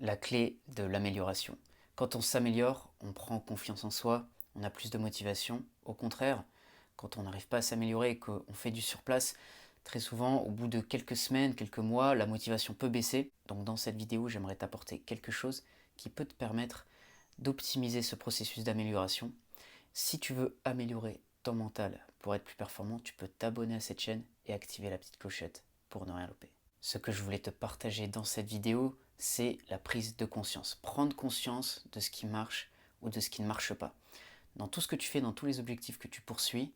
la clé de l'amélioration. Quand on s'améliore, on prend confiance en soi, on a plus de motivation. Au contraire, quand on n'arrive pas à s'améliorer et qu'on fait du surplace, très souvent, au bout de quelques semaines, quelques mois, la motivation peut baisser. Donc dans cette vidéo, j'aimerais t'apporter quelque chose qui peut te permettre d'optimiser ce processus d'amélioration. Si tu veux améliorer ton mental pour être plus performant, tu peux t'abonner à cette chaîne et activer la petite clochette pour ne rien louper. Ce que je voulais te partager dans cette vidéo, c'est la prise de conscience. Prendre conscience de ce qui marche ou de ce qui ne marche pas. Dans tout ce que tu fais, dans tous les objectifs que tu poursuis,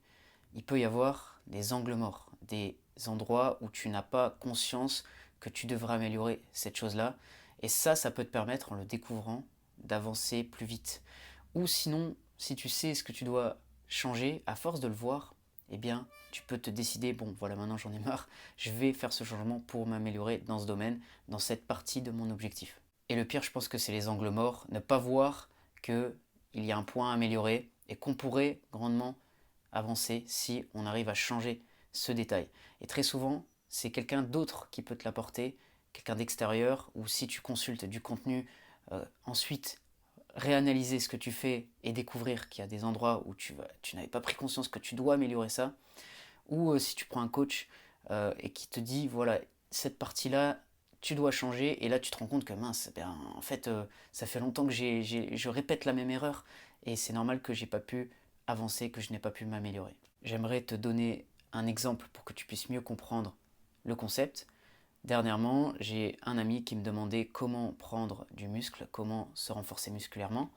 il peut y avoir des angles morts, des endroits où tu n'as pas conscience que tu devrais améliorer cette chose-là. Et ça peut te permettre, en le découvrant, d'avancer plus vite. Ou sinon, si tu sais ce que tu dois changer, à force de le voir, eh bien, tu peux te décider, bon, voilà, maintenant j'en ai marre, je vais faire ce changement pour m'améliorer dans ce domaine, dans cette partie de mon objectif. Et le pire, je pense que c'est les angles morts, ne pas voir qu'il y a un point à améliorer et qu'on pourrait grandement avancer si on arrive à changer ce détail. Et très souvent, c'est quelqu'un d'autre qui peut te l'apporter, quelqu'un d'extérieur, ou si tu consultes du contenu, ensuite réanalyser ce que tu fais et découvrir qu'il y a des endroits où tu n'avais pas pris conscience que tu dois améliorer ça, ou si tu prends un coach et qui te dit, voilà, cette partie-là, tu dois changer, et là tu te rends compte que mince, ben, en fait, ça fait longtemps que je répète la même erreur, et c'est normal que j'ai pas pu avancer, que je n'ai pas pu m'améliorer. J'aimerais te donner un exemple pour que tu puisses mieux comprendre le concept. Dernièrement, j'ai un ami qui me demandait comment prendre du muscle, comment se renforcer musculairement.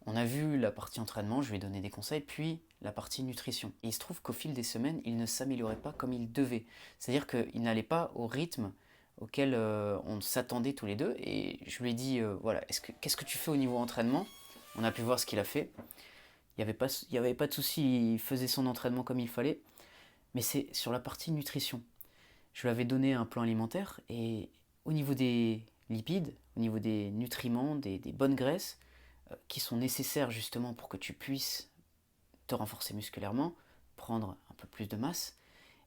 On a vu la partie entraînement, je lui ai donné des conseils, puis la partie nutrition. Et il se trouve qu'au fil des semaines, il ne s'améliorait pas comme il devait. C'est-à-dire qu'il n'allait pas au rythme auquel on s'attendait tous les deux. Et je lui ai dit, voilà, qu'est-ce que tu fais au niveau entraînement? On a pu voir ce qu'il a fait. Il n'y avait pas de souci, il faisait son entraînement comme il fallait. Mais c'est sur la partie nutrition. Je lui avais donné un plan alimentaire, et au niveau des lipides, au niveau des nutriments, des bonnes graisses, qui sont nécessaires justement pour que tu puisses te renforcer musculairement, prendre un peu plus de masse,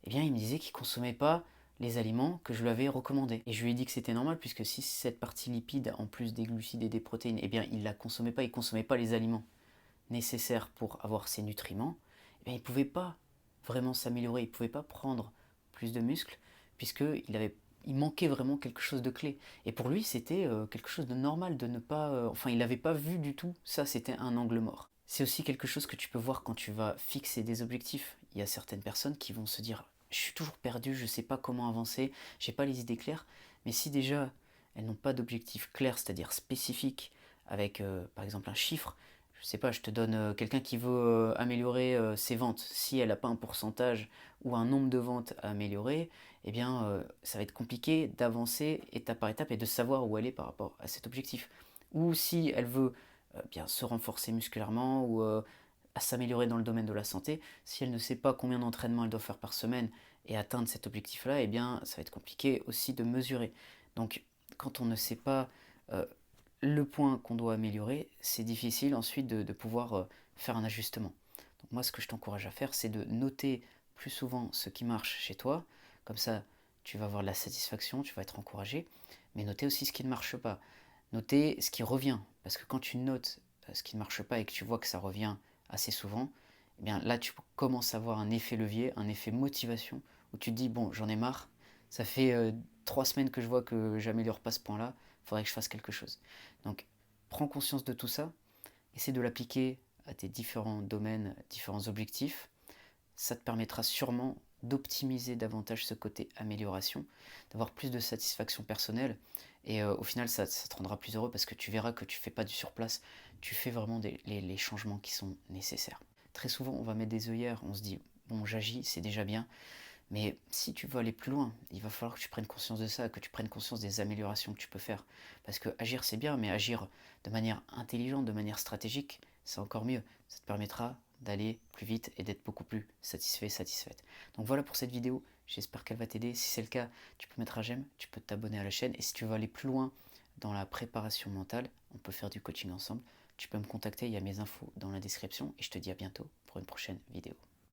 eh bien il me disait qu'il ne consommait pas les aliments que je lui avais recommandés. Et je lui ai dit que c'était normal, puisque si cette partie lipide, en plus des glucides et des protéines, eh bien il ne la consommait pas, il ne consommait pas les aliments nécessaires pour avoir ces nutriments, eh bien il ne pouvait pas vraiment s'améliorer, il ne pouvait pas prendre plus de muscles, puisqu'il manquait vraiment quelque chose de clé. Et pour lui, c'était quelque chose de normal de ne pas... enfin, il n'avait pas vu du tout, ça c'était un angle mort. C'est aussi quelque chose que tu peux voir quand tu vas fixer des objectifs. Il y a certaines personnes qui vont se dire « je suis toujours perdu, je ne sais pas comment avancer, j'ai pas les idées claires ». Mais si déjà elles n'ont pas d'objectif clair, c'est-à-dire spécifique, avec par exemple un chiffre, je sais pas, je te donne quelqu'un qui veut améliorer ses ventes. Si elle n'a pas un pourcentage ou un nombre de ventes à améliorer, eh bien, ça va être compliqué d'avancer étape par étape et de savoir où elle est par rapport à cet objectif. Ou si elle veut bien se renforcer musculairement ou à s'améliorer dans le domaine de la santé, si elle ne sait pas combien d'entraînements elle doit faire par semaine et atteindre cet objectif-là, eh bien, ça va être compliqué aussi de mesurer. Donc, quand on ne sait pas le point qu'on doit améliorer, c'est difficile ensuite de pouvoir faire un ajustement. Donc moi, ce que je t'encourage à faire, c'est de noter plus souvent ce qui marche chez toi. Comme ça, tu vas avoir de la satisfaction, tu vas être encouragé. Mais noter aussi ce qui ne marche pas. Noter ce qui revient. Parce que quand tu notes ce qui ne marche pas et que tu vois que ça revient assez souvent, eh bien là, tu commences à avoir un effet levier, un effet motivation, où tu te dis, bon, j'en ai marre, ça fait 3 semaines que je vois que j'améliore pas ce point-là, il faudrait que je fasse quelque chose. Donc, prends conscience de tout ça, essaie de l'appliquer à tes différents domaines, différents objectifs. Ça te permettra sûrement d'optimiser davantage ce côté amélioration, d'avoir plus de satisfaction personnelle, et au final ça te rendra plus heureux, parce que tu verras que tu ne fais pas du surplace, tu fais vraiment les changements qui sont nécessaires. Très souvent on va mettre des œillères, on se dit bon, j'agis, c'est déjà bien, mais si tu veux aller plus loin, il va falloir que tu prennes conscience de ça, que tu prennes conscience des améliorations que tu peux faire. Parce que agir c'est bien, mais agir de manière intelligente, de manière stratégique, c'est encore mieux. Ça te permettra d'aller plus vite et d'être beaucoup plus satisfait, satisfaite. Donc voilà pour cette vidéo, j'espère qu'elle va t'aider. Si c'est le cas, tu peux mettre un j'aime, tu peux t'abonner à la chaîne. Et si tu veux aller plus loin dans la préparation mentale, on peut faire du coaching ensemble. Tu peux me contacter, il y a mes infos dans la description. Et je te dis à bientôt pour une prochaine vidéo.